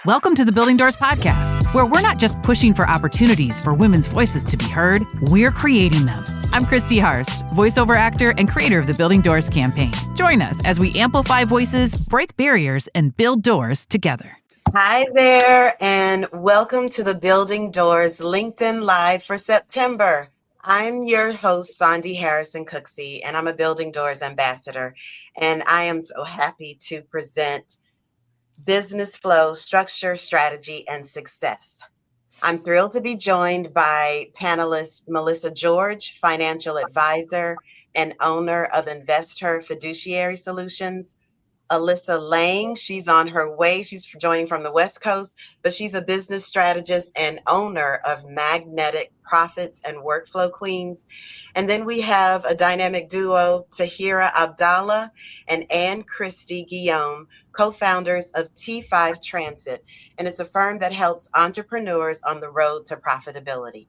Welcome to the Building Doors Podcast, where we're not just pushing for opportunities for women's voices to be heard, we're creating them. I'm Christie, voiceover actor and creator of the Building Doors campaign. Join us as we amplify voices, break barriers, and build doors together. Hi there, and welcome to the Building Doors LinkedIn Live for September. I'm your host, Saundi Harrison-Cooksey, and I'm a Building Doors ambassador. And I am so happy to present Business Flow, Structure, Strategy, and Success. I'm thrilled to be joined by panelist Melissa George, financial advisor and owner of InvestHer Fiduciary Solutions. Alyssa Lang, she's on her way. She's joining from the West Coast, but she's a business strategist and owner of Magnetic Profits and Workflow Queens. And then we have a dynamic duo, Taheera Abd'Allah and Christie Guillaume, co-founders of T5 Transit. And it's a firm that helps entrepreneurs on the road to profitability.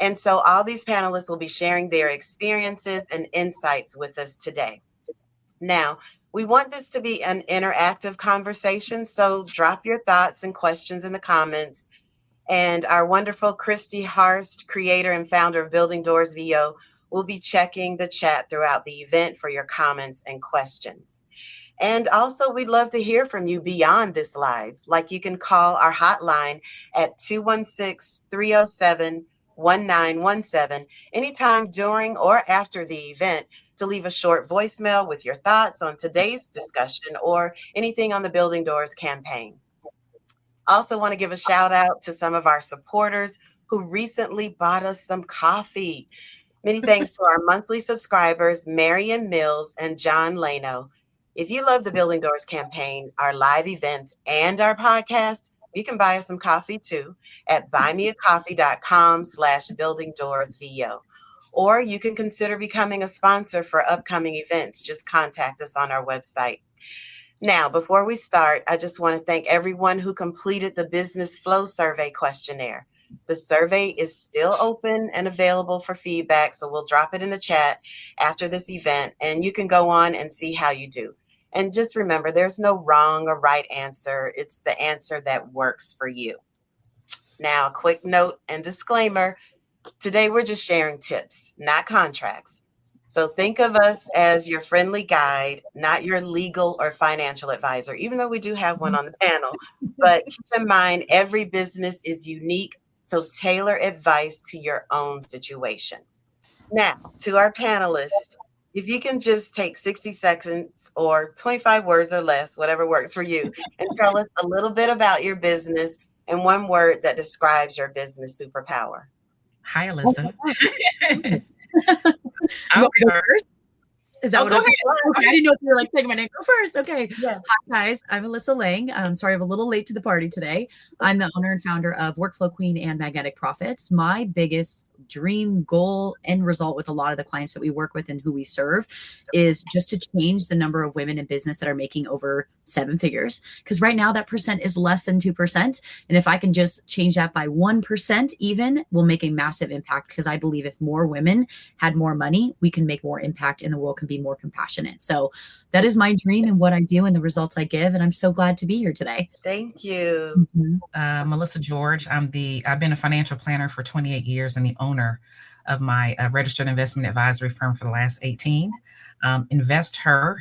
And so all these panelists will be sharing their experiences and insights with us today. Now, we want this to be an interactive conversation, so drop your thoughts and questions in the comments. And our wonderful Christie Harst, creator and founder of Building Doors VO, will be checking the chat throughout the event for your comments and questions. And also, we'd love to hear from you beyond this live. Like, you can call our hotline at 216-307-1917 anytime during or after the event, to leave a short voicemail with your thoughts on today's discussion or anything on the Building Doors campaign. Also want to give a shout out to some of our supporters who recently bought us some coffee. Many thanks to our monthly subscribers, Marion Mills and John Lano. If you love the Building Doors campaign, our live events, and our podcast, you can buy us some coffee too at buymeacoffee.com/buildingdoorsvo. Or you can consider becoming a sponsor for upcoming events. Just contact us on our website. Now, before we start, I just want to thank everyone who completed the Business Flow Survey questionnaire. The survey is still open and available for feedback, so we'll drop it in the chat after this event, and you can go on and see how you do. And just remember, there's no wrong or right answer. It's the answer that works for you. Now, a quick note and disclaimer. Today, we're just sharing tips, not contracts. So think of us as your friendly guide, not your legal or financial advisor, even though we do have one on the panel. But keep in mind, every business is unique, so tailor advice to your own situation. Now, to our panelists, if you can just take 60 seconds or 25 words or less, whatever works for you, and tell us a little bit about your business and one word that describes your business superpower. Hi, Alyssa. I'll go first. Is that what okay? I didn't know if you were like saying my name. Go first. Okay. Yeah. Hi, guys. I'm Alyssa Lang. Sorry, I'm a little late to the party today. I'm the owner and founder of Workflow Queen and Magnetic Profits. My biggest dream, goal, end result with a lot of the clients that we work with and who we serve is just to change the number of women in business that are making over 7 figures. Because right now that percent is less than 2%. And if I can just change that by 1% even, we'll make a massive impact, because I believe if more women had more money, we can make more impact and the world can be more compassionate. So that is my dream and what I do and the results I give. And I'm so glad to be here today. Thank you. Melissa George. I've been a financial planner for 28 years and the owner of my registered investment advisory firm for the last 18. InvestHer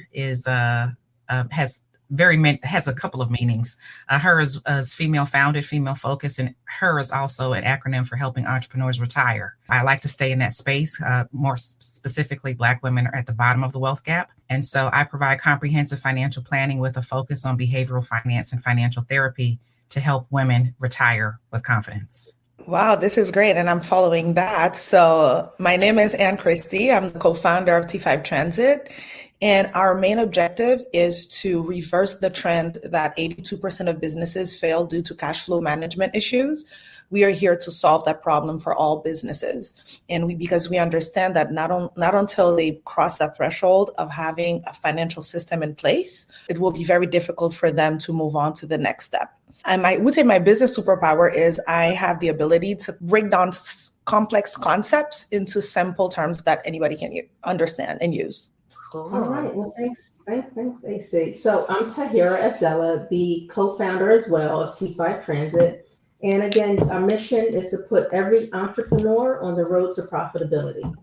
has a couple of meanings. Her is female founded, female focused, and her is also an acronym for helping entrepreneurs retire. I like to stay in that space. More specifically, Black women are at the bottom of the wealth gap. And so I provide comprehensive financial planning with a focus on behavioral finance and financial therapy to help women retire with confidence. Wow, this is great. And I'm following that. So my name is Christie. I'm the co-founder of T5 Transit. And our main objective is to reverse the trend that 82% of businesses fail due to cash flow management issues. We are here to solve that problem for all businesses. And because we understand that not until they cross that threshold of having a financial system in place, it will be very difficult for them to move on to the next step. And I would say my business superpower is I have the ability to break down complex concepts into simple terms that anybody can understand and use. Cool. All right. Well, thanks, AC. So I'm Taheera Abd'Allah, the co-founder as well of T5 Transit. And again, our mission is to put every entrepreneur on the road to profitability.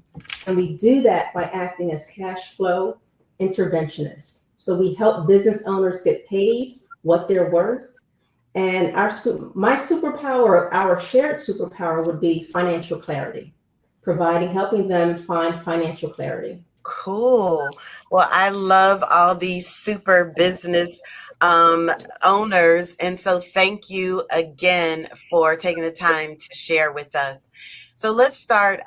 And we do that by acting as cash flow interventionists. So we help business owners get paid what they're worth. And my superpower, our shared superpower would be financial clarity, helping them find financial clarity. Cool. Well, I love all these super business owners. And so thank you again for taking the time to share with us. So let's start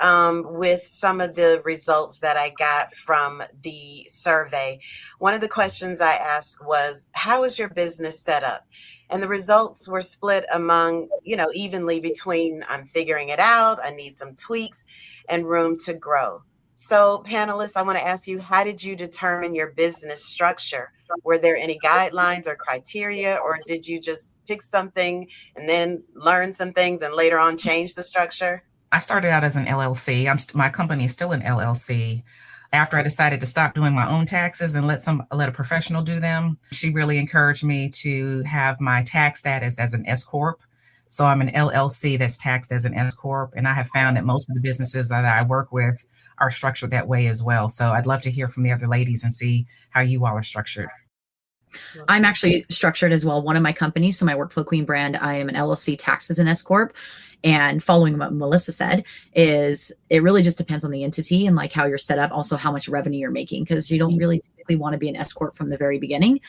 with some of the results that I got from the survey. One of the questions I asked was, how is your business set up? And the results were split among, evenly between I'm figuring it out, I need some tweaks, and room to grow. So panelists, I want to ask you, how did you determine your business structure? Were there any guidelines or criteria, or did you just pick something and then learn some things and later on change the structure? I started out as an LLC. My company is still an LLC. After I decided to stop doing my own taxes and let a professional do them, she really encouraged me to have my tax status as an S Corp. So I'm an LLC that's taxed as an S Corp. And I have found that most of the businesses that I work with are structured that way as well. So I'd love to hear from the other ladies and see how you all are structured. I'm actually structured as well. One of my companies, so my Workflow Queen brand, I am an LLC taxed as an S Corp. And following what Melissa said is it really just depends on the entity and like how you're set up, also how much revenue you're making, because you don't really typically want to be an S Corp from the very beginning.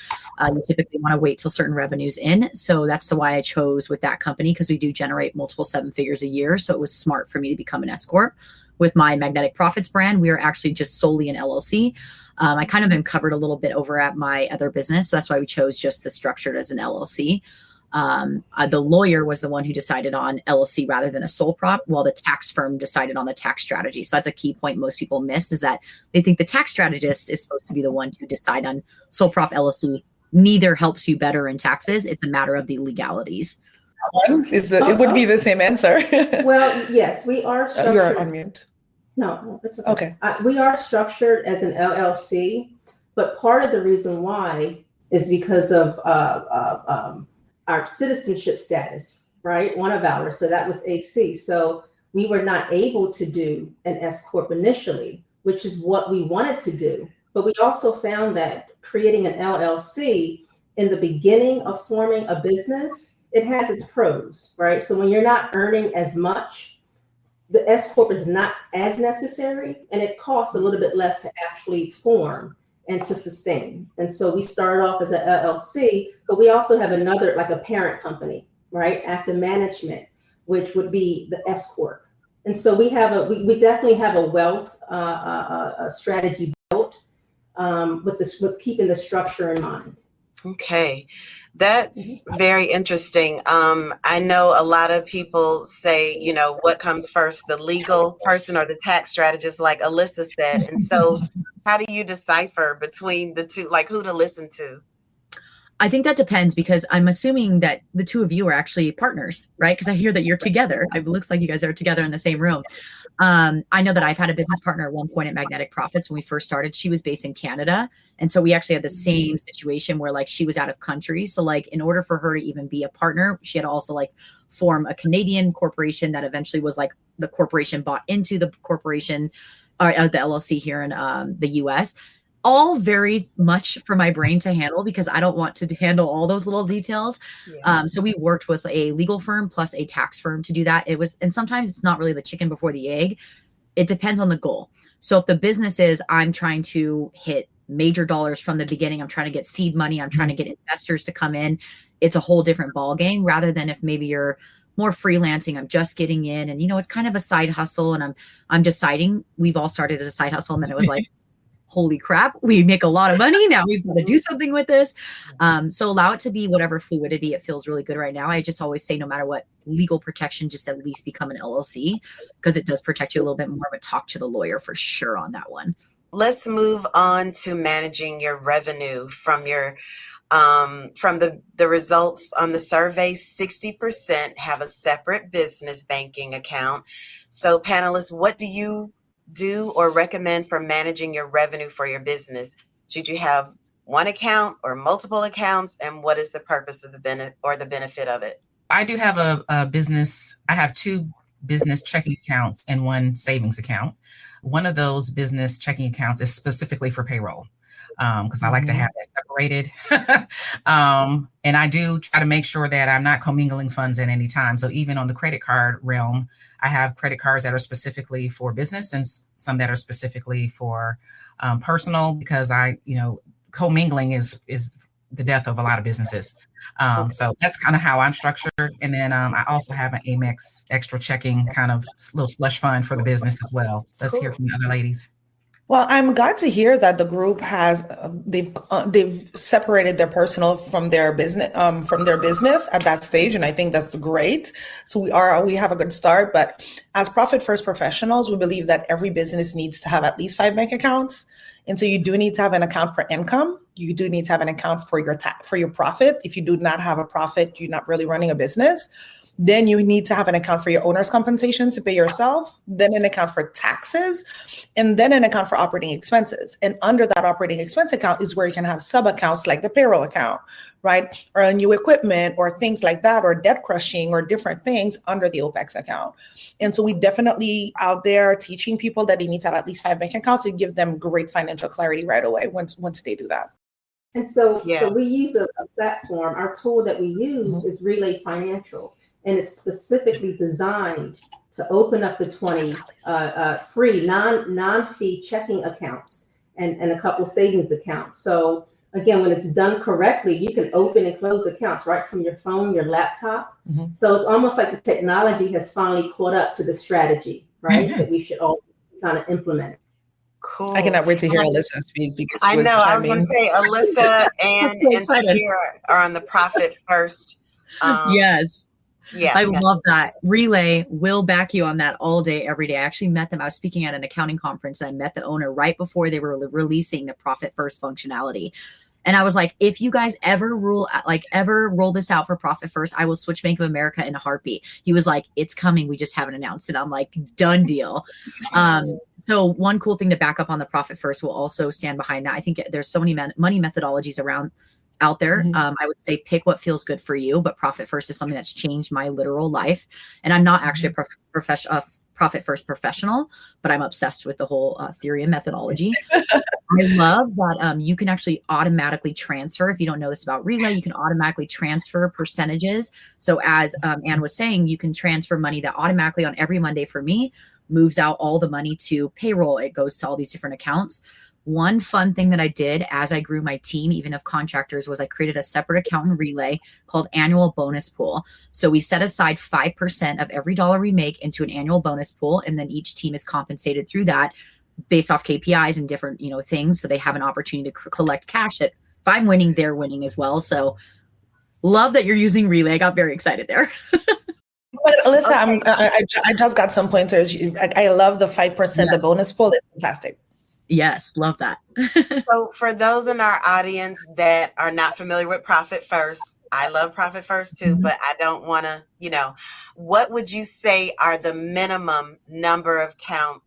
You typically want to wait till certain revenues in. So that's why I chose with that company, because we do generate multiple 7 figures a year. So it was smart for me to become an S Corp. With my Magnetic Profits brand, we are actually just solely an LLC. I kind of am covered a little bit over at my other business. So that's why we chose just the structured as an LLC. The lawyer was the one who decided on LLC rather than a sole prop, while the tax firm decided on the tax strategy. So that's a key point most people miss, is that they think the tax strategist is supposed to be the one to decide on sole prop LLC. Neither helps you better in taxes. It's a matter of the legalities. It would be the same answer. Well, yes, we are structured. You're on mute. No, it's okay. We are structured as an LLC, but part of the reason why is because of our citizenship status, right? One of ours. So that was AC. So we were not able to do an S Corp initially, which is what we wanted to do. But we also found that creating an LLC in the beginning of forming a business, it has its pros, right? So when you're not earning as much, the S Corp is not as necessary, and it costs a little bit less to actually form and to sustain. And so we started off as an LLC, but we also have another, like a parent company, right? Active Management, which would be the S Corp. And so we definitely have a wealth strategy built with keeping the structure in mind. Okay, that's very interesting. I know a lot of people say, what comes first, the legal person or the tax strategist, like Alyssa said. And so how do you decipher between the two, like who to listen to? I think that depends, because I'm assuming that the two of you are actually partners, right? Because I hear that you're together. It looks like you guys are together in the same room. I know that I've had a business partner at one point at Magnetic Profits when we first started. She was based in Canada. And so we actually had the same situation where like she was out of country. So like in order for her to even be a partner, she had to also like form a Canadian corporation that eventually was like the corporation bought into the corporation or the LLC here in the US. All very much for my brain to handle, because I don't want to handle all those little details. Yeah. So we worked with a legal firm plus a tax firm to do that. And sometimes it's not really the chicken before the egg. It depends on the goal. So if the business is, I'm trying to hit major dollars from the beginning, I'm trying to get seed money, I'm trying to get investors to come in, it's a whole different ball game, rather than if maybe you're more freelancing, I'm just getting in and, it's kind of a side hustle. And I'm deciding, we've all started as a side hustle. And then it was like, holy crap, we make a lot of money. Now we've got to do something with this. So allow it to be whatever fluidity. It feels really good right now. I just always say, no matter what, legal protection, just at least become an LLC, because it does protect you a little bit more, but talk to the lawyer for sure on that one. Let's move on to managing your revenue from your from the results on the survey. 60% have a separate business banking account. So panelists, what do you do or recommend for managing your revenue for your business? Should you have one account or multiple accounts? And what is the purpose of the benefit of it? I do have a business. I have 2 business checking accounts and 1 savings account. One of those business checking accounts is specifically for payroll, because I like to have that separated. And I do try to make sure that I'm not commingling funds at any time. So even on the credit card realm, I have credit cards that are specifically for business and some that are specifically for personal, because commingling is the death of a lot of businesses. So that's kind of how I'm structured. And then I also have an Amex extra checking kind of little slush fund for the business as well. Let's hear from the other ladies. Well, I'm glad to hear that the group has they've separated their personal from their business at that stage, and I think that's great. So we have a good start. But as profit first professionals, we believe that every business needs to have at least 5 bank accounts, and so you do need to have an account for income. You do need to have an account for your profit. If you do not have a profit, you're not really running a business. Then you need to have an account for your owner's compensation to pay yourself, then an account for taxes, and then an account for operating expenses. And under that operating expense account is where you can have sub accounts like the payroll account, right? Or new equipment or things like that, or debt crushing or different things under the OPEX account. And so we definitely out there teaching people that they need to have at least 5 bank accounts to give them great financial clarity right away once they do that. And so we use a platform. Our tool that we use is Relay Financial. And it's specifically designed to open up the 20 free non-fee checking accounts and a couple savings accounts. So again, when it's done correctly, you can open and close accounts right from your phone, your laptop. So it's almost like the technology has finally caught up to the strategy, right? That we should all kind of implement. Cool. I cannot wait to hear Alyssa speak. Because I know. I was going to say Alyssa and Taheera are on the Profit First. Yes. Yeah, I love that. Relay will back you on that all day, every day. I actually met them. I was speaking at an accounting conference and I met the owner right before they were releasing the Profit First functionality. And I was like, if you guys ever roll this out for Profit First, I will switch Bank of America in a heartbeat. He was like, it's coming. We just haven't announced it. I'm like, done deal. So one cool thing to back up on the Profit First will also stand behind that. I think there's so many money methodologies out there. I would say pick what feels good for you, but Profit First is something that's changed my literal life. And I'm not actually a Profit First professional, but I'm obsessed with the whole theory and methodology. I love that you can actually automatically transfer. If you don't know this about Relay, you can automatically transfer percentages. So as Anne was saying, you can transfer money that automatically on every Monday for me moves out all the money to payroll. It goes to all these different accounts. One fun thing that I did as I grew my team, even of contractors, was I created a separate account in Relay called Annual Bonus Pool. So we set aside 5% of every dollar we make into an annual bonus pool, and then each team is compensated through that based off KPIs and different things. So they have an opportunity to collect cash that if I'm winning, they're winning as well. So love that you're using Relay. I got very excited there. But Alyssa, I just got some pointers. I love the 5%, the bonus pool. It's fantastic. Yes, love that. So for those in our audience that are not familiar with Profit First, I love Profit First too, but I don't want to, what would you say are the minimum number of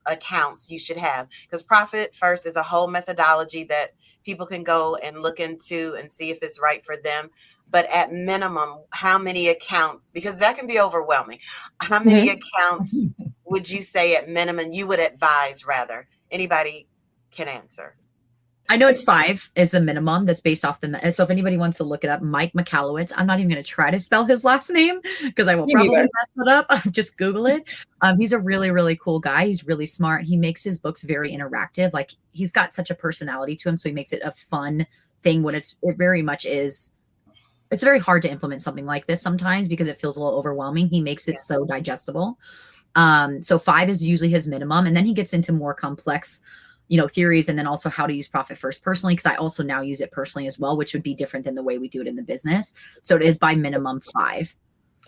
accounts you should have? Because Profit First is a whole methodology that people can go and look into and see if it's right for them. But at minimum, how many accounts, because that can be overwhelming. How many accounts would you say at minimum you would advise rather? Anybody can answer. I know it's 5 is the minimum that's based off so if anybody wants to look it up, Mike McAllowitz, I'm not even going to try to spell his last name because I will probably mess it up. Just Google it. He's a really, really cool guy. He's really smart. He makes his books very interactive. Like he's got such a personality to him. So he makes it a fun thing when it very much is. It's very hard to implement something like this sometimes because it feels a little overwhelming. He makes it so digestible. So 5 is usually his minimum. And then he gets into more complex theories, and then also how to use Profit First personally, because I also now use it personally as well, which would be different than the way we do it in the business. So it is by minimum 5.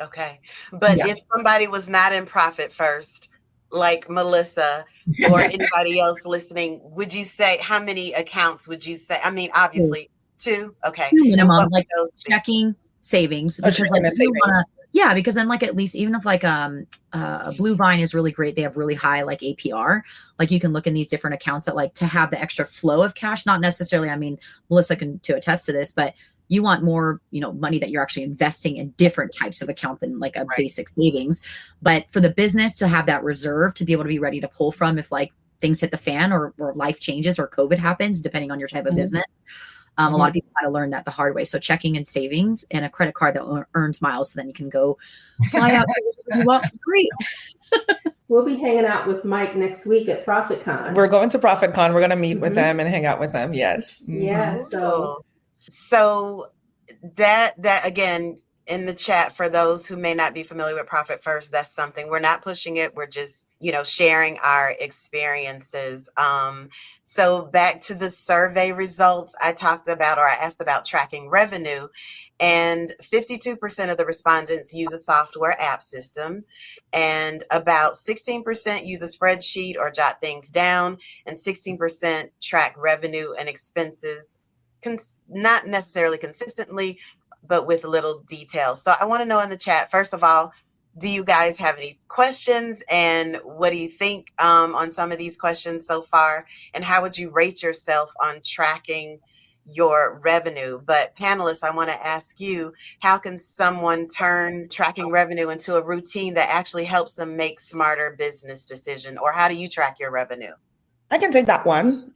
Okay. But if somebody was not in Profit First, like Melissa or anybody else listening, would you say, how many accounts would you say? I mean, obviously 2. Okay. 2 minimum, like those checking, savings, because like Yeah, because then like at least even if like Blue Vine is really great, they have really high like APR. Like you can look in these different accounts that like to have the extra flow of cash, not necessarily, I mean, Melissa can to attest to this, but you want more, money that you're actually investing in different types of account than like a basic savings. But for the business to have that reserve to be able to be ready to pull from if like things hit the fan or life changes or COVID happens, depending on your type of business. A lot of people had to learn that the hard way. So checking and savings and a credit card that earns miles, so then you can go fly out you want for free. We'll be hanging out with Mike next week at ProfitCon. We're going to ProfitCon. We're going to meet with them and hang out with them. Yes. Yeah. So that again, in the chat, for those who may not be familiar with Profit First, that's something we're not pushing it. We're just, sharing our experiences. So back to the survey results, I asked about tracking revenue, and 52% of the respondents use a software app system, and about 16% use a spreadsheet or jot things down, and 16% track revenue and expenses, not necessarily consistently, but with little detail. So I want to know in the chat, first of all, do you guys have any questions? And what do you think on some of these questions so far? And how would you rate yourself on tracking your revenue? But panelists, I want to ask you, how can someone turn tracking revenue into a routine that actually helps them make smarter business decisions? Or how do you track your revenue? I can take that one.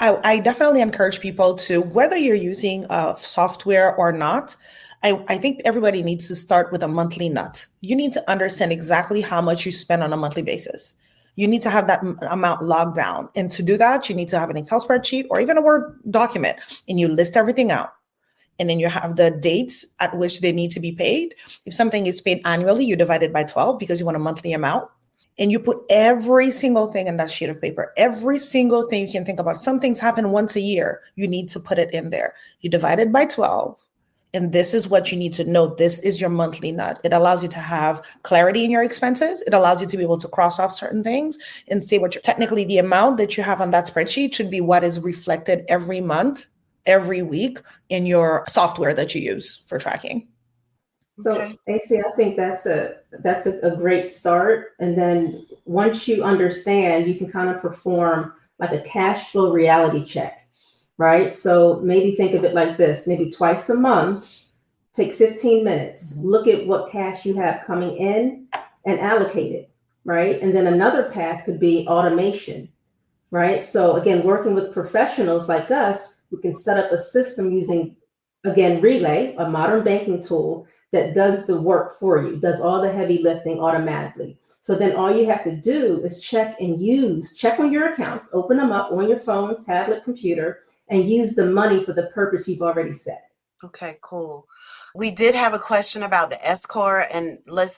I definitely encourage people to, whether you're using software or not, I think everybody needs to start with a monthly nut. You need to understand exactly how much you spend on a monthly basis. You need to have that amount logged down. And to do that, you need to have an Excel spreadsheet or even a Word document, and you list everything out. And then you have the dates at which they need to be paid. If something is paid annually, you divide it by 12 because you want a monthly amount. And you put every single thing in that sheet of paper, every single thing you can think about. Some things happen once a year. You need to put it in there. You divide it by 12. And this is what you need to know. This is your monthly nut. It allows you to have clarity in your expenses. It allows you to be able to cross off certain things and say what you're technically, the amount that you have on that spreadsheet should be what is reflected every month, every week in your software that you use for tracking. So AC, I think that's a great start. And then once you understand, you can kind of perform like a cash flow reality check, right? So maybe think of it like this, maybe twice a month, take 15 minutes, look at what cash you have coming in and allocate it, right? And then another path could be automation, right? So again, working with professionals like us, we can set up a system using, again, Relay, a modern banking tool that does the work for you, does all the heavy lifting automatically. So then all you have to do is check on your accounts, open them up on your phone, tablet, computer, and use the money for the purpose you've already set. Okay, cool. We did have a question about the S-Corp, and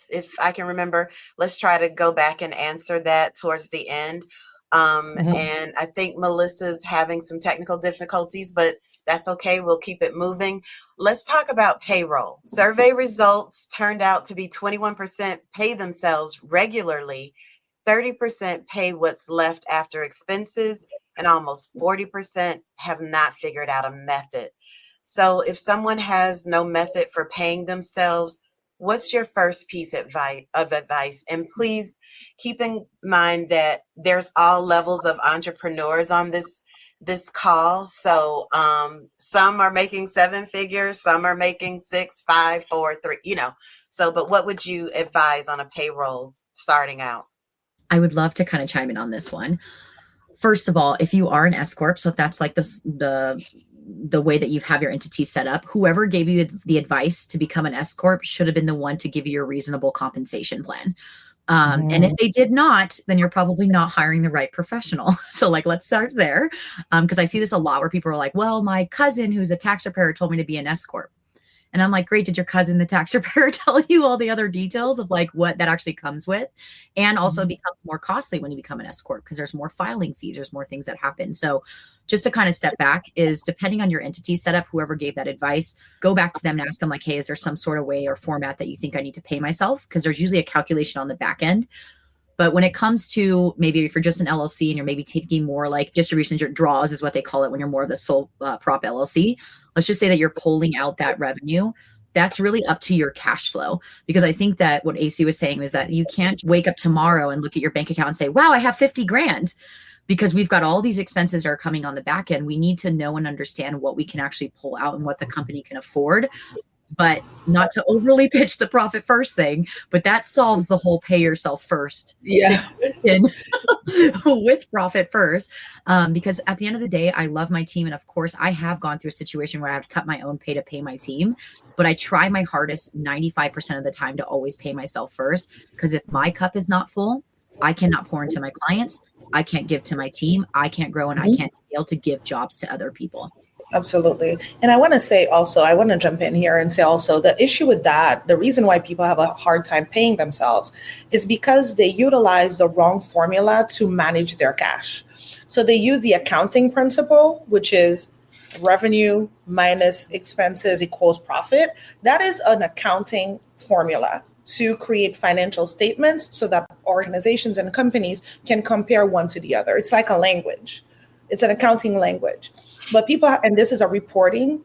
if I can remember, let's try to go back and answer that towards the end. And I think Melissa's having some technical difficulties, but that's okay. We'll keep it moving. Let's talk about payroll. Survey results turned out to be 21% pay themselves regularly, 30% pay what's left after expenses, and almost 40% have not figured out a method. So if someone has no method for paying themselves, what's your first piece of advice? And please keep in mind that there's all levels of entrepreneurs on this call. So some are making 7 figures, some are making 6, 5, 4, 3, but what would you advise on a payroll starting out? I would love to kind of chime in on this one. First of all, if you are an S-Corp, so if that's like the way that you have your entity set up, whoever gave you the advice to become an S-Corp should have been the one to give you a reasonable compensation plan. And if they did not, then you're probably not hiring the right professional. So let's start there. Because I see this a lot where people are like, well, my cousin who's a tax preparer told me to be an S-Corp. And I'm like, great. Did your cousin, the tax preparer, tell you all the other details of what that actually comes with? And also becomes more costly when you become an S-Corp because there's more filing fees. There's more things that happen. So just to kind of step back is depending on your entity setup, whoever gave that advice, go back to them and ask them hey, is there some sort of way or format that you think I need to pay myself? Because there's usually a calculation on the back end. But when it comes to maybe if you're just an LLC and you're maybe taking more distributions or draws is what they call it when you're more of the sole prop LLC, let's just say that you're pulling out that revenue. that's really up to your cash flow. Because I think that what AC was saying was that you can't wake up tomorrow and look at your bank account and say, wow, I have 50 grand. Because we've got all these expenses that are coming on the back end. We need to know and understand what we can actually pull out and what the company can afford. But not to overly pitch the profit first thing, but that solves the whole pay yourself first with profit first. Because at the end of the day, I love my team. And of course, I have gone through a situation where I have to cut my own pay to pay my team. But I try my hardest 95% of the time to always pay myself first. Because if my cup is not full, I cannot pour into my clients. I can't give to my team. I can't grow and I can't scale to give jobs to other people. Absolutely. And I want to say also, I want to jump in here and say also the issue with that, the reason why people have a hard time paying themselves is because they utilize the wrong formula to manage their cash. So they use the accounting principle, which is revenue minus expenses equals profit. That is an accounting formula to create financial statements so that organizations and companies can compare one to the other. It's like a language. It's an accounting language. But people, and this is a reporting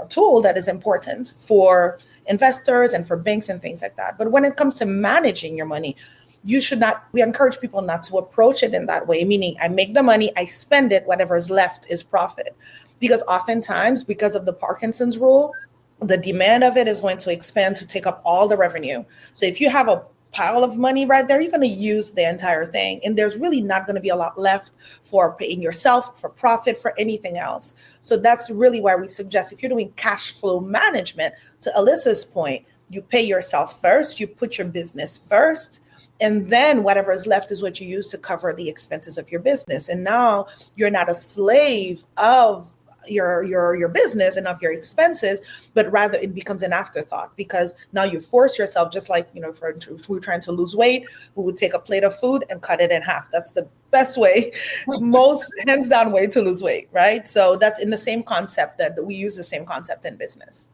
tool that is important for investors and for banks and things like that. But when it comes to managing your money, you should not, we encourage people not to approach it in that way, meaning I make the money, I spend it, whatever is left is profit. Because oftentimes, because of the Parkinson's rule, the demand of it is going to expand to take up all the revenue. So if you have a pile of money right there, you're going to use the entire thing. And there's really not going to be a lot left for paying yourself, for profit, for anything else. So that's really why we suggest if you're doing cash flow management, to Alyssa's point, you pay yourself first, you put your business first, and then whatever is left is what you use to cover the expenses of your business. And now you're not a slave of your business and of your expenses, but rather it becomes an afterthought because now you force yourself, just like, if we're trying to lose weight, we would take a plate of food and cut it in half. That's the best way, most hands down way to lose weight, right? So that's in the same concept that we use the same concept in business.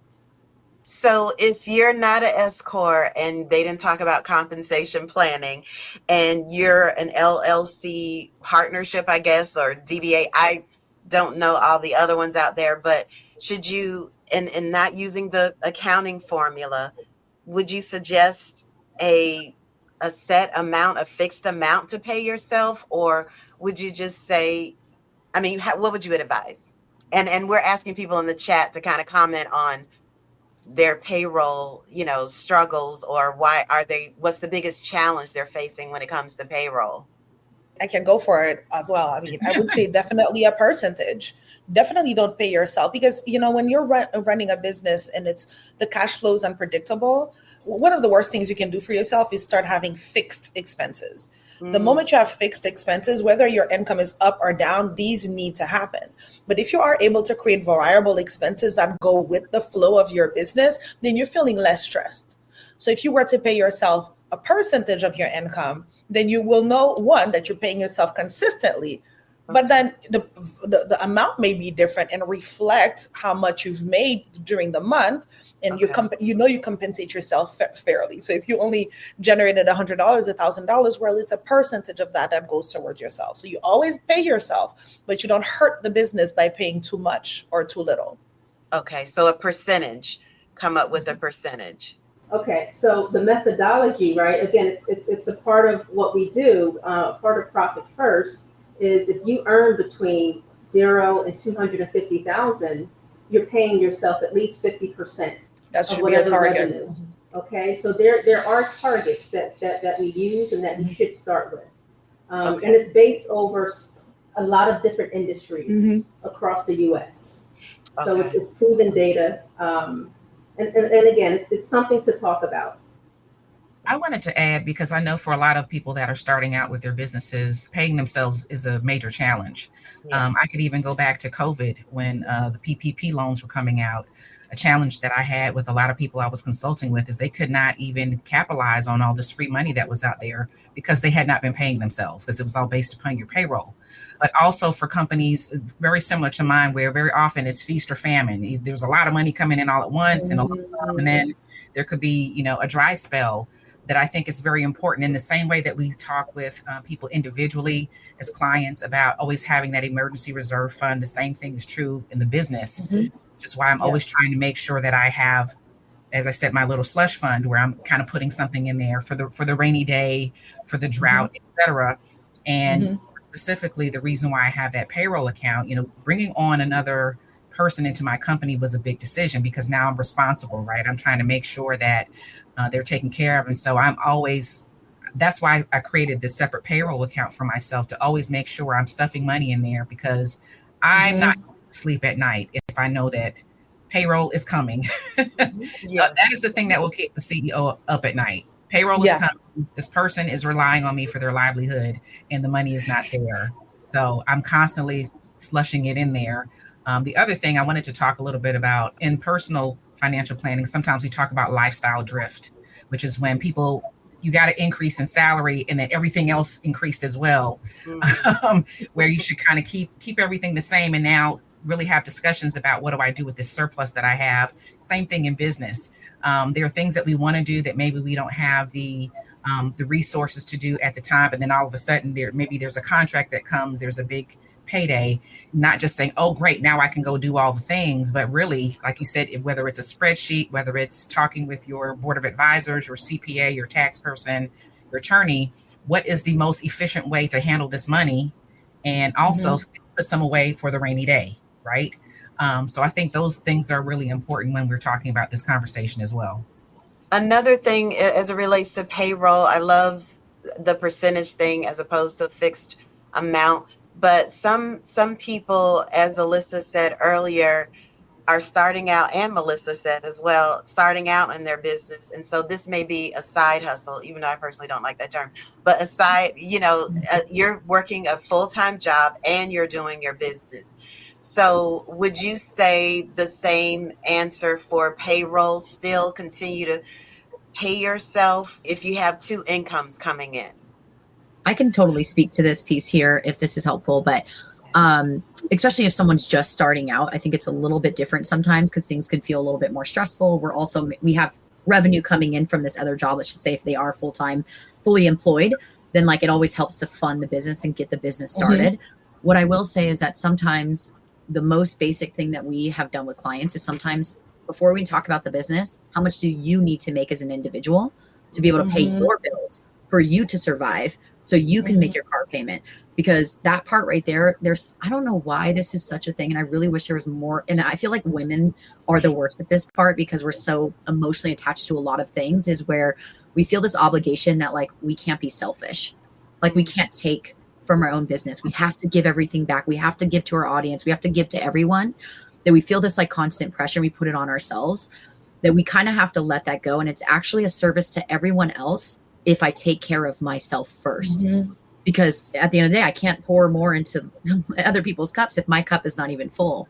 So if you're not an S Corp and they didn't talk about compensation planning and you're an LLC partnership, I guess, or DBA, I don't know all the other ones out there, but should you, and not using the accounting formula, would you suggest a set amount, a fixed amount to pay yourself? Or would you just say, what would you advise? And we're asking people in the chat to kind of comment on their payroll, struggles, or what's the biggest challenge they're facing when it comes to payroll? I can go for it as well. I would say definitely a percentage. Definitely don't pay yourself because, when you're running a business and the cash flow is unpredictable, one of the worst things you can do for yourself is start having fixed expenses. The moment you have fixed expenses, whether your income is up or down, these need to happen. But if you are able to create variable expenses that go with the flow of your business, then you're feeling less stressed. So if you were to pay yourself a percentage of your income, then you will know, one, that you're paying yourself consistently, but then the amount may be different and reflect how much you've made during the month. And you compensate yourself fairly. So if you only generated $100, $1,000, well, it's a percentage of that goes towards yourself. So you always pay yourself, but you don't hurt the business by paying too much or too little. Okay, so a percentage, come up with a percentage. Okay, so the methodology, right? Again, it's a part of what we do. Part of Profit First is if you earn between 0 and 250,000, you're paying yourself at least 50%. That should be a target. Revenue. Okay, so there are targets that we use and that you should start with, and it's based over a lot of different industries across the U.S. So it's proven data. And again, it's something to talk about. I wanted to add, because I know for a lot of people that are starting out with their businesses, paying themselves is a major challenge. Yes. I could even go back to COVID when the PPP loans were coming out. A challenge that I had with a lot of people I was consulting with is they could not even capitalize on all this free money that was out there because they had not been paying themselves, because it was all based upon your payroll. But also for companies very similar to mine, where very often it's feast or famine. There's a lot of money coming in all at once and a lump sum, and then there could be, a dry spell. That I think is very important, in the same way that we talk with people individually as clients about always having that emergency reserve fund. The same thing is true in the business, which is why I'm always trying to make sure that I have as I said, my little slush fund where I'm kind of putting something in there for the rainy day, for the drought, etc. And specifically, the reason why I have that payroll account, bringing on another person into my company was a big decision because now I'm responsible, right? I'm trying to make sure that they're taken care of. And so that's why I created this separate payroll account for myself, to always make sure I'm stuffing money in there, because I'm not going to sleep at night if I know that payroll is coming. That is the thing that will keep the CEO up at night. Payroll is coming. This person is relying on me for their livelihood and the money is not there. So I'm constantly slushing it in there. The other thing I wanted to talk a little bit about in personal financial planning, sometimes we talk about lifestyle drift, which is when you got to increase in salary and then everything else increased as well, where you should kind of keep everything the same and now really have discussions about what do I do with this surplus that I have. Same thing in business. There are things that we want to do that maybe we don't have the resources to do at the time, but then all of a sudden there's a contract that comes, there's a big payday, not just saying, oh, great, now I can go do all the things, but really, like you said, whether it's a spreadsheet, whether it's talking with your board of advisors, your CPA, your tax person, your attorney, what is the most efficient way to handle this money? And also put some away for the rainy day, right? So I think those things are really important when we're talking about this conversation as well. Another thing as it relates to payroll, I love the percentage thing as opposed to a fixed amount. But some people, as Alyssa said earlier, are starting out, and Melissa said as well, starting out in their business. And so this may be a side hustle, even though I personally don't like that term, but you're working a full-time job and you're doing your business. So would you say the same answer for payroll? Still continue to pay yourself if you have two incomes coming in? I can totally speak to this piece here if this is helpful, but especially if someone's just starting out, I think it's a little bit different sometimes because things can feel a little bit more stressful. We have revenue coming in from this other job. Let's just say if they are full-time, fully employed, then it always helps to fund the business and get the business started. What I will say is that sometimes the most basic thing that we have done with clients is sometimes before we talk about the business, how much do you need to make as an individual to be able to pay your bills for you to survive so you can make your car payment? Because that part right there, I don't know why this is such a thing. And I really wish there was more. And I feel like women are the worst at this part because we're so emotionally attached to a lot of things, is where we feel this obligation that we can't be selfish. We can't take from our own business. We have to give everything back. We have to give to our audience. We have to give to everyone. That we feel this constant pressure. We put it on ourselves, that we kind of have to let that go. And it's actually a service to everyone else if I take care of myself first. Because at the end of the day, I can't pour more into other people's cups if my cup is not even full.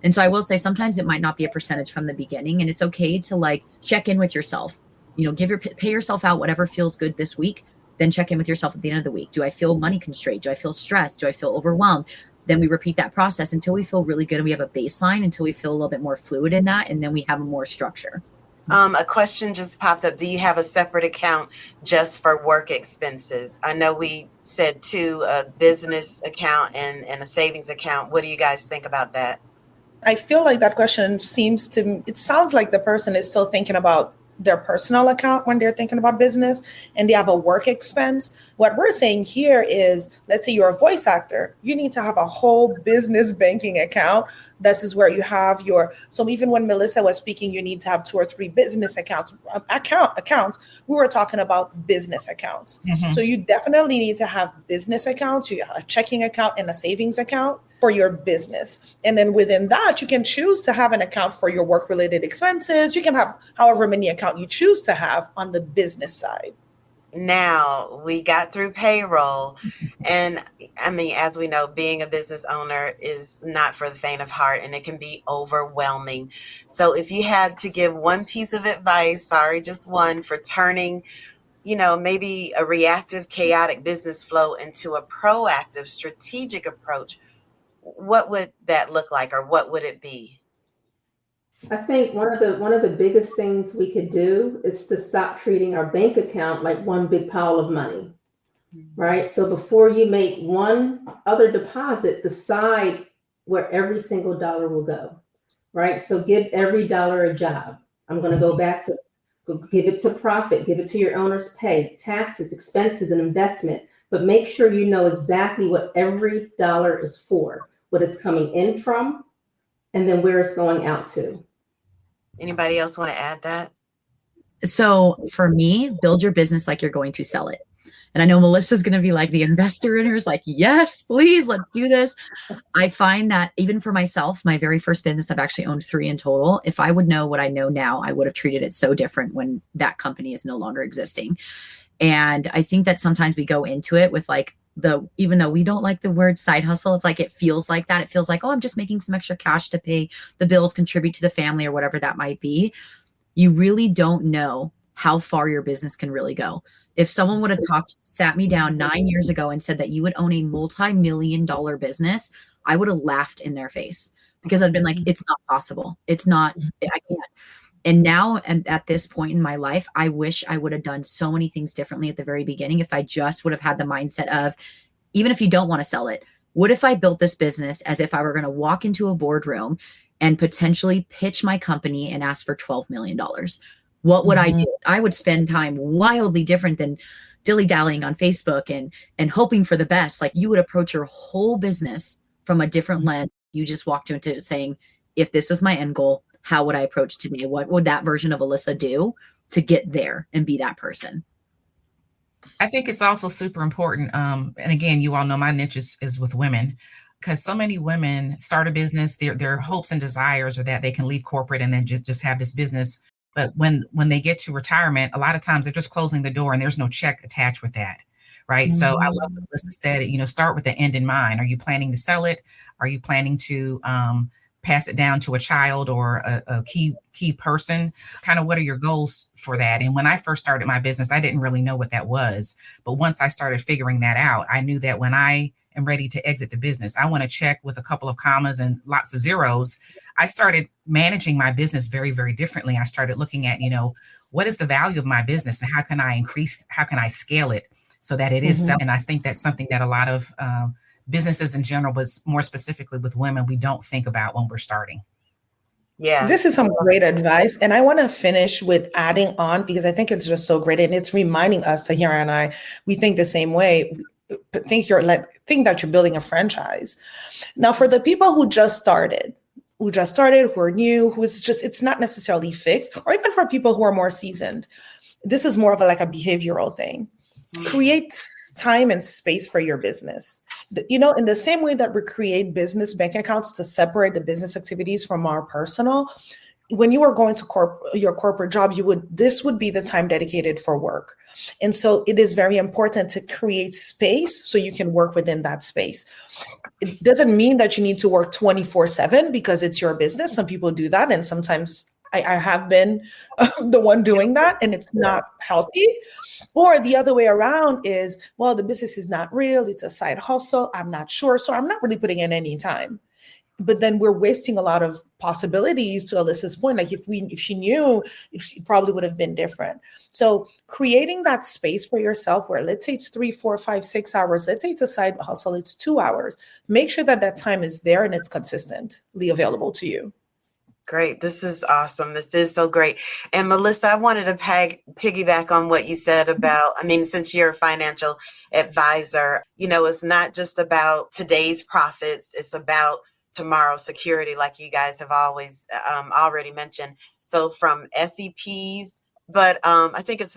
And so I will say sometimes it might not be a percentage from the beginning, and it's okay to check in with yourself. Pay yourself out whatever feels good this week. Then check in with yourself at the end of the week. Do I feel money constrained? Do I feel stressed? Do I feel overwhelmed? Then we repeat that process until we feel really good and we have a baseline, until we feel a little bit more fluid in that, and then we have more structure. A question just popped up. Do you have a separate account just for work expenses? I know we said a business account and a savings account. What do you guys think about that? I feel like that question it sounds like the person is still thinking about their personal account when they're thinking about business and they have a work expense. What we're saying here is, let's say you're a voice actor, you need to have a whole business banking account. This is where you have so even when Melissa was speaking, you need to have 2 or 3 business accounts. We were talking about business accounts. So you definitely need to have business accounts, a checking account and a savings account for your business. And then within that, you can choose to have an account for your work-related expenses. You can have however many account you choose to have on the business side. Now we got through payroll. And I mean, as we know, being a business owner is not for the faint of heart, and it can be overwhelming. So if you had to give one piece of advice, just one, for turning, maybe a reactive, chaotic business flow into a proactive, strategic approach, what would that look like, or what would it be? I think one of the biggest things we could do is to stop treating our bank account like one big pile of money, right? So before you make one other deposit, decide where every single dollar will go, right? So give every dollar a job. I'm going to go back to give it to profit, give it to your owner's pay, taxes, expenses, and investment. But make sure you know exactly what every dollar is for, what it's coming in from, and then where it's going out to. Anybody else want to add that? So for me, build your business like you're going to sell it. And I know Melissa's going to be like the investor in her is like, yes, please, let's do this. I find that even for myself, my very first business, I've actually owned 3 in total. If I would know what I know now, I would have treated it so different when that company is no longer existing. And I think that sometimes we go into it with like even though we don't like the word side hustle, it's like, it feels like that. It feels like, oh, I'm just making some extra cash to pay the bills, contribute to the family or whatever that might be. You really don't know how far your business can really go. If someone would have sat me down 9 years ago and said that you would own a multi-million-dollar business, I would have laughed in their face because I'd been like, it's not possible. It's not, I can't. And now, and at this point in my life, I wish I would have done so many things differently at the very beginning. If I just would have had the mindset of, even if you don't want to sell it, what if I built this business as if I were going to walk into a boardroom and potentially pitch my company and ask for $12 million? What would I do? I would spend time wildly different than dilly-dallying on Facebook and hoping for the best. Like, you would approach your whole business from a different lens. You just walked into it saying, if this was my end goal, how would I approach today? What would that version of Alyssa do to get there and be that person? I think it's also super important. And again, you all know my niche is with women, because so many women start a business. Their hopes and desires are that they can leave corporate and then just have this business. But when they get to retirement, a lot of times they're just closing the door and there's no check attached with that. Right. So I love what Alyssa said, start with the end in mind. Are you planning to sell it? Are you planning to pass it down to a child or a key person? Kind of what are your goals for that? And when I first started my business, I didn't really know what that was. But once I started figuring that out, I knew that when I am ready to exit the business, I want to check with a couple of commas and lots of zeros. I started managing my business very, very differently. I started looking at, what is the value of my business and how can I scale it so that it is? And I think that's something that a lot of businesses in general, but more specifically with women, we don't think about when we're starting. Yeah. This is some great advice. And I want to finish with adding on, because I think it's just so great. And it's reminding us, Taheera and I, we think the same way. Think that you're building a franchise. Now, for the people who just started, who are new, it's not necessarily fixed, or even for people who are more seasoned, this is more of a behavioral thing. Create time and space for your business. In the same way that we create business bank accounts to separate the business activities from our personal, when you are going to your corporate job, this would be the time dedicated for work. And so it is very important to create space so you can work within that space. It doesn't mean that you need to work 24/7 because it's your business. Some people do that. And sometimes I have been the one doing that, and it's not healthy. Or the other way around is, well, the business is not real. It's a side hustle. I'm not sure. So I'm not really putting in any time. But then we're wasting a lot of possibilities, to Alyssa's point. Like if she knew, she probably would have been different. So creating that space for yourself where, let's say it's 3, 4, 5, 6 hours. Let's say it's a side hustle. It's 2 hours. Make sure that time is there and it's consistently available to you. Great. This is awesome. This is so great. And Melissa, I wanted to piggyback on what you said about, since you're a financial advisor, it's not just about today's profits. It's about tomorrow's security, like you guys have always already mentioned. So from SEPs, but I think it's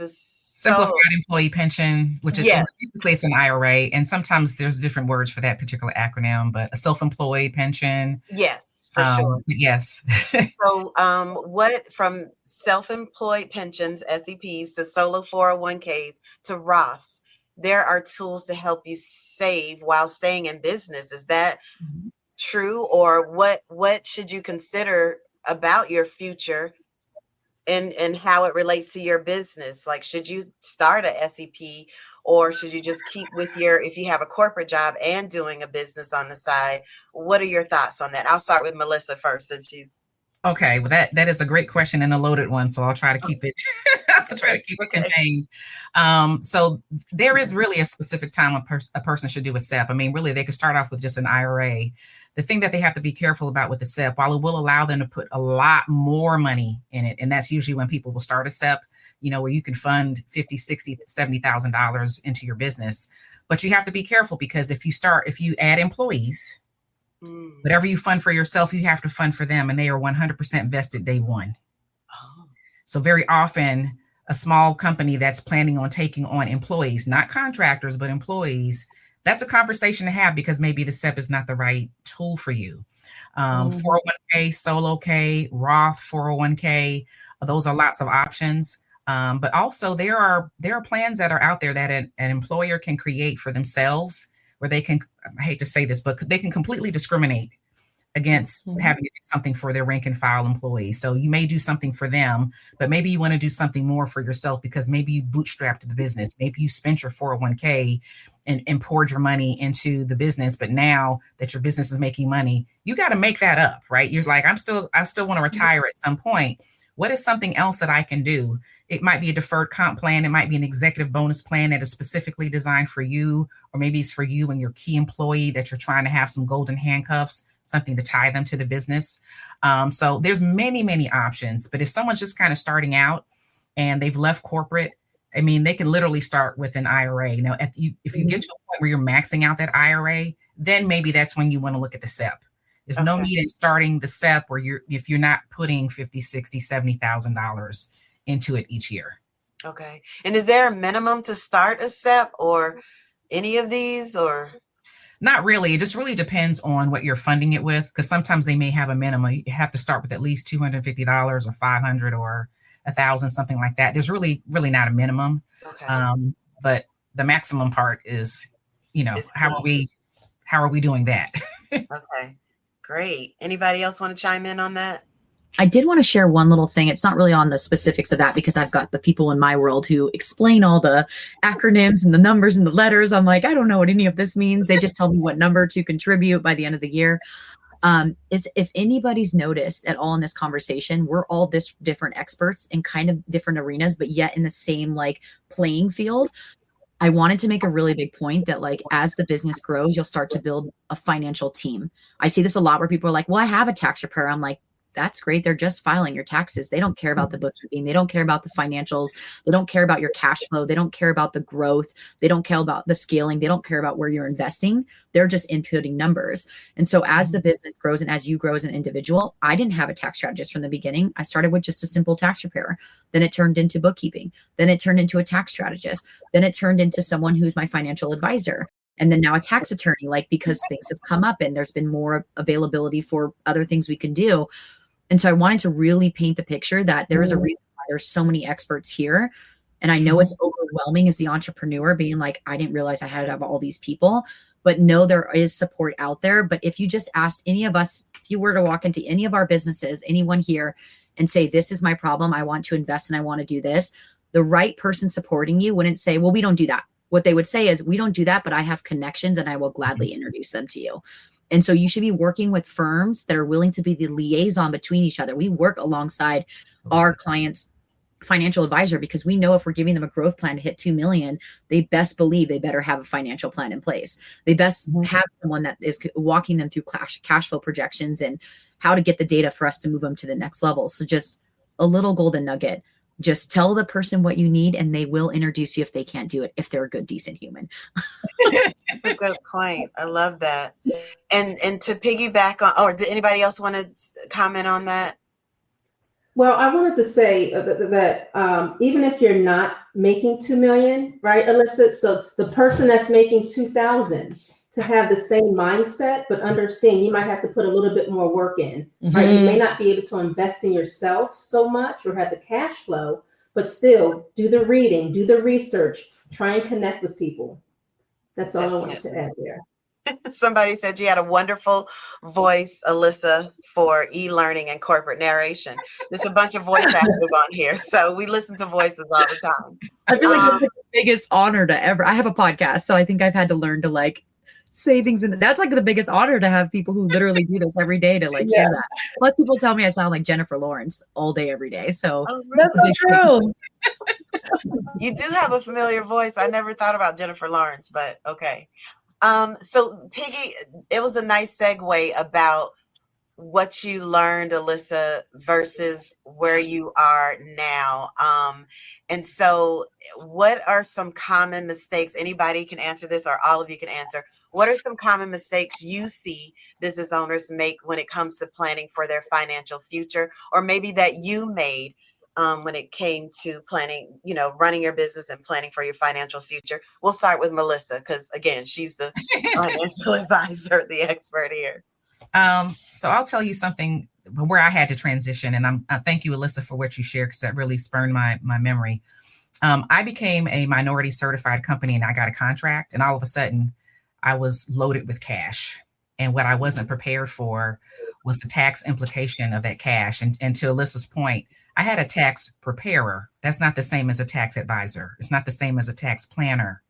simplified employee pension, which is basically it's an IRA. And sometimes there's different words for that particular acronym, but a self-employed pension. Yes, for sure. Yes. So what from self-employed pensions, SEPs, to solo 401ks to Roths, there are tools to help you save while staying in business. Is that true? Or what should you consider about your future and how it relates to your business? Like, should you start a SEP, or should you just keep with if you have a corporate job and doing a business on the side? What are your thoughts on that? I'll start with Melissa first, since she's. Okay, well, that is a great question and a loaded one, so I'll try to keep it. I'll try to keep it contained. So there is really a specific time a person should do a SEP. Really, they could start off with just an IRA. The thing that they have to be careful about with the SEP, while it will allow them to put a lot more money in it, and that's usually when people will start a SEP, where you can fund $50,000, $60,000, $70,000 into your business. But you have to be careful, because if you add employees, whatever you fund for yourself, you have to fund for them, and they are 100% vested day one. Oh. So very often, a small company that's planning on taking on employees, not contractors, but employees, that's a conversation to have, because maybe the SEP is not the right tool for you. 401k, solo K, Roth 401k, those are lots of options. But also there are plans that are out there that an employer can create for themselves, where they can, I hate to say this, but they can completely discriminate against having to do something for their rank and file employees. So you may do something for them, but maybe you want to do something more for yourself, because maybe you bootstrapped the business. Maybe you spent your 401k and poured your money into the business. But now that your business is making money, you got to make that up, right? You're like, I still want to retire at some point. What is something else that I can do? It might be a deferred comp plan. It might be an executive bonus plan that is specifically designed for you, or maybe it's for you and your key employee that you're trying to have some golden handcuffs, something to tie them to the business. So there's many, many options. But if someone's just kind of starting out and they've left corporate, I mean, they can literally start with an IRA. Now, if you get to a point where you're maxing out that IRA, then maybe that's when you want to look at the SEP. There's no need in starting the SEP if you're not putting $50,000, $60,000, $70,000 into it each year. Okay. And is there a minimum to start a SEP, or any of these, or? Not really. It just really depends on what you're funding it with, because sometimes they may have a minimum. You have to start with at least $250 or $500 or $1,000, something like that. There's really not a minimum. Okay. But the maximum part is, how are we doing that? Okay, great. Anybody else want to chime in on that? I did want to share one little thing. It's not really on the specifics of that, because I've got the people in my world who explain all the acronyms and the numbers and the letters. I'm like, I don't know what any of this means. They just tell me what number to contribute by the end of the year. Is if anybody's noticed at all in this conversation, we're all different experts in kind of different arenas, but yet in the same playing field. I wanted to make a really big point that as the business grows, you'll start to build a financial team. I see this a lot where people are like, well, I have a tax preparer. I'm like, that's great. They're just filing your taxes. They don't care about the bookkeeping. They don't care about the financials. They don't care about your cash flow. They don't care about the growth. They don't care about the scaling. They don't care about where you're investing. They're just inputting numbers. And so as the business grows and as you grow as an individual, I didn't have a tax strategist from the beginning. I started with just a simple tax preparer. Then it turned into bookkeeping. Then it turned into a tax strategist. Then it turned into someone who's my financial advisor. And then now a tax attorney, because things have come up and there's been more availability for other things we can do. And so I wanted to really paint the picture that there is a reason why there's so many experts here. And I know it's overwhelming as the entrepreneur being like, I didn't realize I had to have all these people, but no, there is support out there. But if you just asked any of us, if you were to walk into any of our businesses, anyone here, and say, this is my problem, I want to invest and I want to do this, the right person supporting you wouldn't say, well, we don't do that. What they would say is, we don't do that, but I have connections and I will gladly introduce them to you. And so you should be working with firms that are willing to be the liaison between each other. We work alongside our clients' financial advisor, because we know if we're giving them a growth plan to hit 2 million, they best believe they better have a financial plan in place. They best have someone that is walking them through cash flow projections and how to get the data for us to move them to the next level. So just a little golden nugget. Just tell the person what you need and they will introduce you if they can't do it, if they're a good, decent human. That's a good point. I love that. And to piggyback on, or did anybody else want to comment on that? Well, I wanted to say that even if you're not making 2 million, right, Alyssa? So the person that's making 2,000, to have the same mindset, but understand you might have to put a little bit more work in, right? You may not be able to invest in yourself so much or have the cash flow, but still do the reading, do the research, try and connect with people. That's all I wanted to add there. Somebody said you had a wonderful voice, Alyssa, for e-learning and corporate narration. There's a bunch of voice actors on here, so we listen to voices all the time. I feel like it's the biggest honor to ever. I have a podcast, so I think I've had to learn to say things, and that's the biggest honor to have people who literally do this every day to hear that. Plus, people tell me I sound like Jennifer Lawrence all day, every day. So that's so true. You do have a familiar voice. I never thought about Jennifer Lawrence, but okay. So Piggy, it was a nice segue about what you learned, Alyssa, versus where you are now. And so what are some common mistakes? Anybody can answer this, or all of you can answer. What are some common mistakes you see business owners make when it comes to planning for their financial future, or maybe that you made when it came to planning, running your business and planning for your financial future? We'll start with Melissa, because again, she's the financial advisor, the expert here. So I'll tell you something where I had to transition, and I thank you, Alyssa, for what you shared, because that really spurred my memory. I became a minority certified company, and I got a contract, and all of a sudden I was loaded with cash. And what I wasn't prepared for was the tax implication of that cash. And to Alyssa's point, I had a tax preparer. That's not the same as a tax advisor. It's not the same as a tax planner.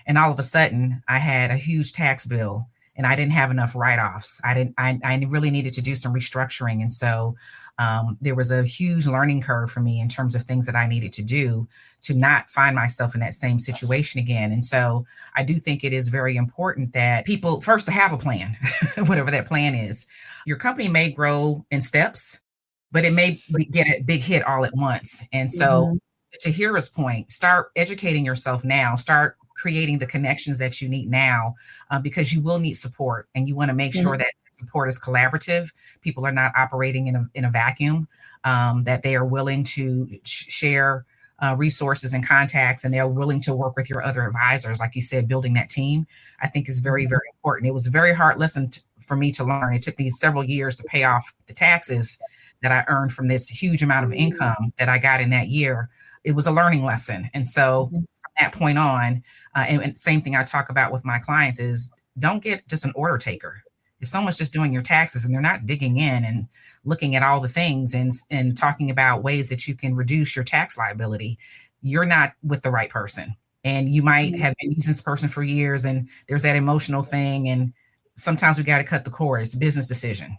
And all of a sudden I had a huge tax bill, and I didn't have enough write-offs. I really needed to do some restructuring. And so there was a huge learning curve for me in terms of things that I needed to do to not find myself in that same situation again. And so I do think it is very important that people first to have a plan, whatever that plan is. Your company may grow in steps, but it may get a big hit all at once. And so to Taheera's point, start educating yourself now, start creating the connections that you need now, because you will need support, and you want to make sure that support is collaborative. People are not operating in a vacuum, that they are willing to share resources and contacts, and they're willing to work with your other advisors. Like you said, building that team, I think, is very, very important. It was a very hard lesson for me to learn. It took me several years to pay off the taxes that I earned from this huge amount of income that I got in that year. It was a learning lesson. And so from that point on, and same thing I talk about with my clients is, don't get just an order taker. If someone's just doing your taxes and they're not digging in and looking at all the things and talking about ways that you can reduce your tax liability, you're not with the right person. And you might have been using this person for years, and there's that emotional thing. And sometimes we got to cut the cord. It's a business decision,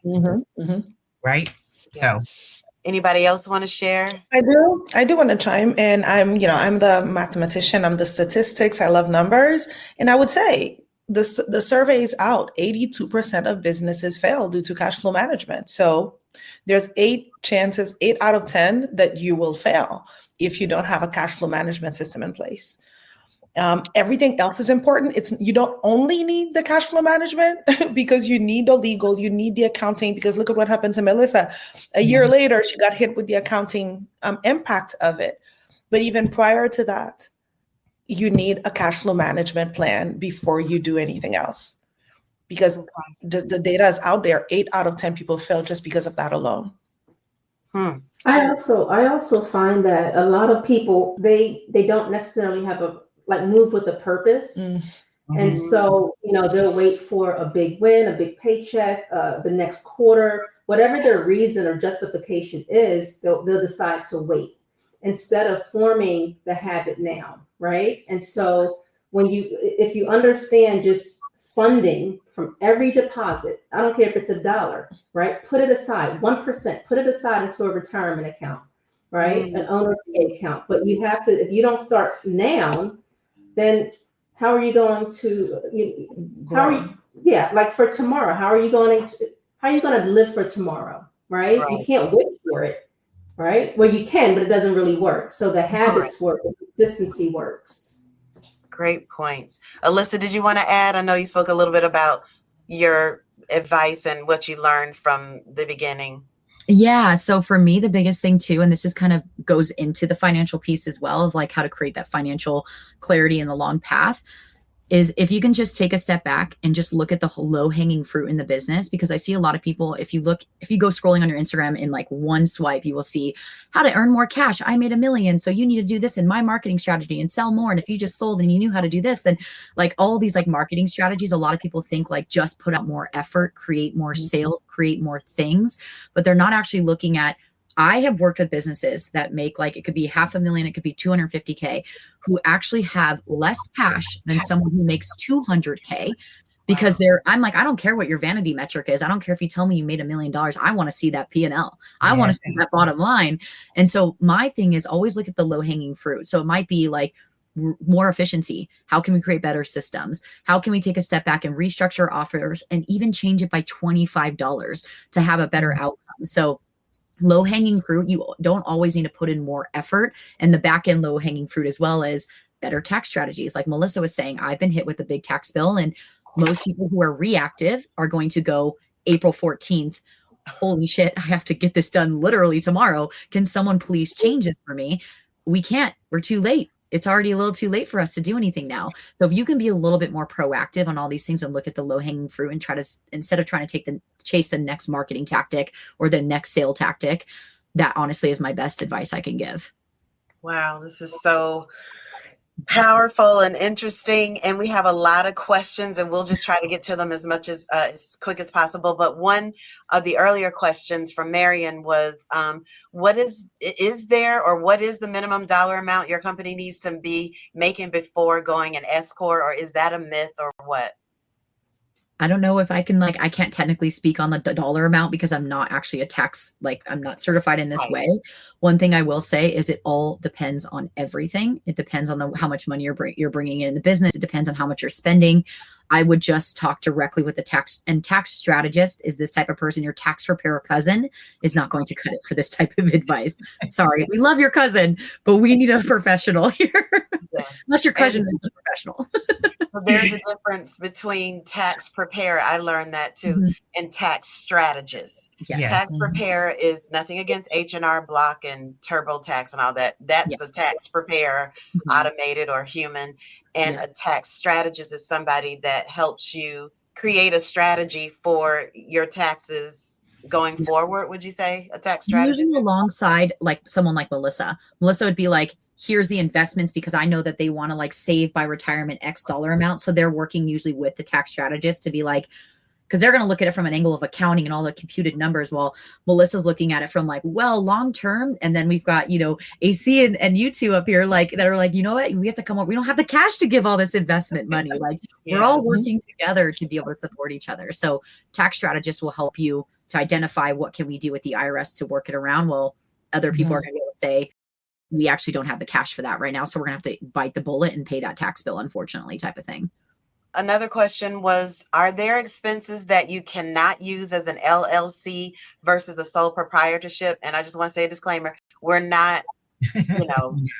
right? Yeah. So anybody else want to share? I do want to chime in. I'm the mathematician. I'm the statistics. I love numbers. And I would say the survey is out. 82% of businesses fail due to cash flow management. So there's 8 out of 10 that you will fail if you don't have a cash flow management system in place. Everything else is important. You don't only need the cash flow management because you need the legal, you need the accounting, because look at what happened to Melissa. A year later, she got hit with the accounting impact of it. But even prior to that, you need a cash flow management plan before you do anything else, because the data is out there. 8 out of 10 people fail just because of that alone. I also find that a lot of people, they don't necessarily have move with a purpose. And so, they'll wait for a big win, a big paycheck, the next quarter, whatever their reason or justification is, they'll decide to wait instead of forming the habit now, right? And so if you understand just funding from every deposit, I don't care if it's $1, right? Put it aside, 1%, put it aside into a retirement account, right? An owner's pay account. But you have to, if you don't start now, then how are you going to, for tomorrow, how are you going to live for tomorrow, right? You can't wait for it, right? Well, you can, but it doesn't really work. So the habits work, the consistency works. Great points. Alyssa, did you want to add? I know you spoke a little bit about your advice and what you learned from the beginning. Yeah. So for me, the biggest thing too, and this just kind of goes into the financial piece as well, of like how to create that financial clarity in the long path, is if you can just take a step back and just look at the low hanging fruit in the business. Because I see a lot of people, if you go scrolling on your Instagram in like one swipe, you will see how to earn more cash. I made $1 million. So you need to do this in my marketing strategy and sell more. And if you just sold and you knew how to do this, then like all these like marketing strategies, a lot of people think like just put out more effort, create more sales, create more things, but they're not actually looking at, I have worked with businesses that make it could be $500,000, it could be $250K, who actually have less cash than someone who makes $200K, because I'm like, I don't care what your vanity metric is. I don't care if you tell me you made $1 million. I want to see that P&L. I want to see that bottom line. And so my thing is always look at the low hanging fruit. So it might be like, more efficiency? How can we create better systems? How can we take a step back and restructure offers and even change it by $25 to have a better outcome? So low hanging fruit, you don't always need to put in more effort, and the back end low hanging fruit as well as better tax strategies. Like Melissa was saying, I've been hit with a big tax bill, and most people who are reactive are going to go April 14th. Holy shit, I have to get this done literally tomorrow. Can someone please change this for me? We can't. We're too late. It's already a little too late for us to do anything now. So if you can be a little bit more proactive on all these things and look at the low hanging fruit and try to, instead of trying to chase the next marketing tactic or the next sale tactic, that honestly is my best advice I can give. Wow, this is so powerful and interesting, and we have a lot of questions, and we'll just try to get to them as quick as possible. But one of the earlier questions from Marion was, what is there, or what is the minimum dollar amount your company needs to be making before going an S corp, or is that a myth, or what? I don't know if I can, I can't technically speak on the dollar amount because I'm not actually I'm not certified in this way. One thing I will say is it all depends on everything. It depends on how much money you're bringing in the business. It depends on how much you're spending. I would just talk directly with the tax strategist. Is this type of person your tax preparer cousin is not going to cut it for this type of advice. Sorry, we love your cousin, but we need a professional here. Yes. Unless your cousin is a professional. So there's a difference between tax preparer, I learned that too, and tax strategist. Yes. Tax preparer is nothing against H&R Block and TurboTax and all that. That's a tax preparer, automated or human. And a tax strategist is somebody that helps you create a strategy for your taxes going forward. Would you say a tax strategist? Usually alongside someone like Melissa. Melissa would be like, here's the investments, because I know that they want to save by retirement X dollar amount. So they're working usually with the tax strategist to be like, because they're going to look at it from an angle of accounting and all the computed numbers, while Melissa's looking at it from long term. And then we've got, AC and you two up here that are you know what, we have to come up. We don't have the cash to give all this investment money. We're all working together to be able to support each other. So tax strategists will help you to identify what can we do with the IRS to work it around. Well, other people are going to be able to say, we actually don't have the cash for that right now. So we're going to have to bite the bullet and pay that tax bill, unfortunately, type of thing. Another question was, are there expenses that you cannot use as an LLC versus a sole proprietorship? And I just want to say a disclaimer, we're not,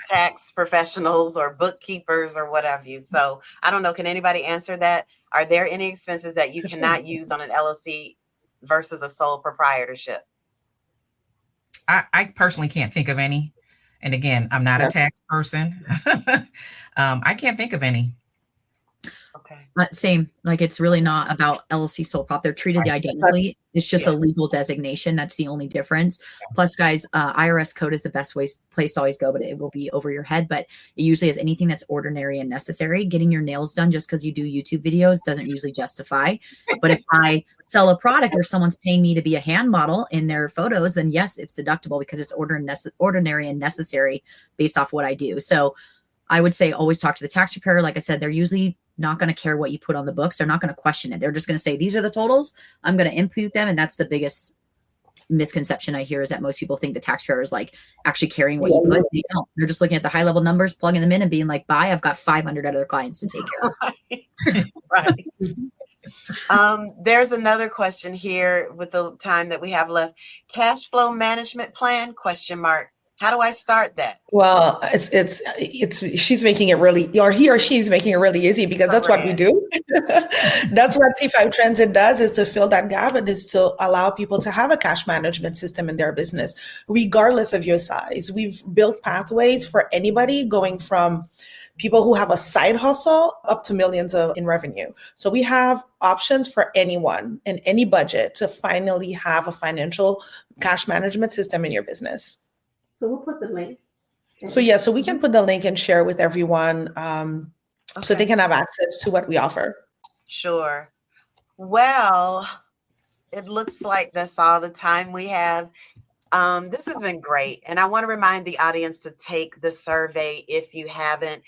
tax professionals or bookkeepers or whatever you. So I don't know, can anybody answer that? Are there any expenses that you cannot use on an LLC versus a sole proprietorship? I personally can't think of any. And again, I'm not a tax person. I can't think of any. Okay. Same. It's really not about LLC sole prop. They're treated identically. It's just a legal designation. That's the only difference. Plus, guys, IRS code is the best place to always go, but it will be over your head. But it usually is anything that's ordinary and necessary. Getting your nails done just because you do YouTube videos doesn't usually justify. But if I sell a product or someone's paying me to be a hand model in their photos, then yes, it's deductible because it's ordinary and necessary based off what I do. So I would say always talk to the tax preparer. Like I said, they're usually not going to care what you put on the books. They're not going to question it. They're just going to say, these are the totals. I'm going to input them. And that's the biggest misconception I hear, is that most people think the tax preparer is actually carrying what you put. They don't. They're just looking at the high level numbers, plugging them in and being like, bye, I've got 500 other clients to take care of. Right. There's another question here with the time that we have left. Cash flow management plan, ? How do I start that? Well, she's making it really, or he or she's making it really easy, because that's what we do. That's what T5 Transit does, is to fill that gap, and is to allow people to have a cash management system in their business, regardless of your size. We've built pathways for anybody, going from people who have a side hustle up to millions in revenue. So we have options for anyone in any budget to finally have a financial cash management system in your business. So we'll put the link. So we can put the link and share with everyone, so they can have access to what we offer. Sure. Well, it looks like that's all the time we have. This has been great. And I want to remind the audience to take the survey if you haven't.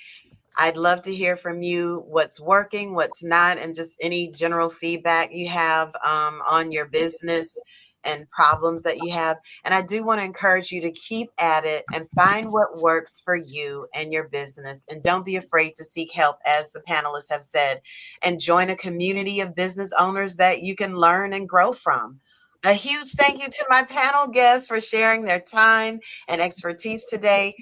I'd love to hear from you what's working, what's not, and just any general feedback you have on your business. and problems that you have. And I do want to encourage you to keep at it and find what works for you and your business. And don't be afraid to seek help, as the panelists have said, and join a community of business owners that you can learn and grow from. A huge thank you to my panel guests for sharing their time and expertise today.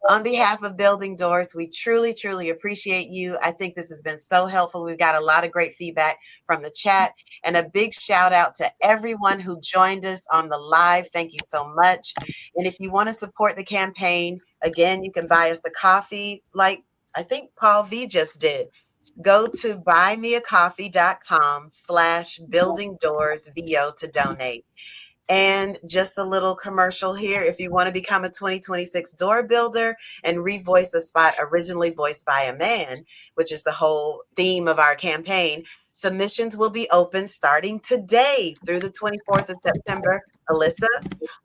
On behalf of Building Doors, we truly, truly appreciate you. I think this has been so helpful. We've got a lot of great feedback from the chat, and a big shout out to everyone who joined us on the live. Thank you so much. And if you want to support the campaign, again, you can buy us a coffee like I think Paul V just did. Go to buymeacoffee.com/buildingdoorsvo to donate. And just a little commercial here. If you want to become a 2026 door builder and revoice a spot originally voiced by a man, which is the whole theme of our campaign, submissions will be open starting today through the 24th of September. Alyssa,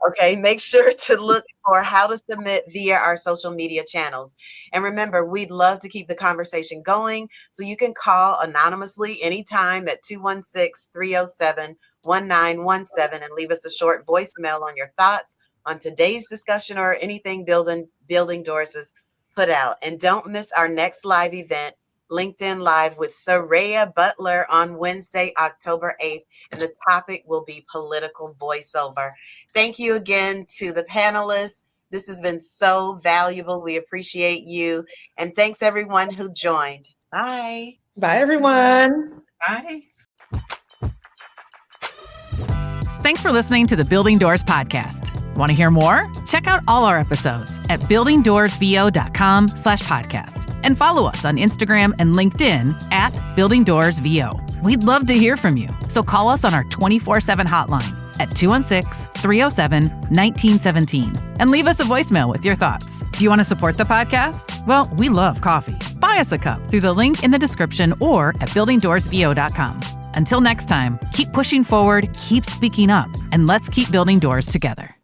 okay, make sure to look for how to submit via our social media channels. And remember, we'd love to keep the conversation going, so you can call anonymously anytime at 216-307-1917 and leave us a short voicemail on your thoughts on today's discussion or anything Building Doors has put out. And don't miss our next live event, LinkedIn Live with Soraya Butler, on Wednesday, October 8th. And the topic will be political voiceover. Thank you again to the panelists. This has been so valuable. We appreciate you. And thanks everyone who joined. Bye. Bye, everyone. Bye. Thanks for listening to the Building Doors podcast. Want to hear more? Check out all our episodes at buildingdoorsvo.com/podcast and follow us on Instagram and LinkedIn at Building Doors VO. We'd love to hear from you, so call us on our 24/7 hotline at 216-307-1917 and leave us a voicemail with your thoughts. Do you want to support the podcast? Well, we love coffee. Buy us a cup through the link in the description or at buildingdoorsvo.com. Until next time, keep pushing forward, keep speaking up, and let's keep building doors together.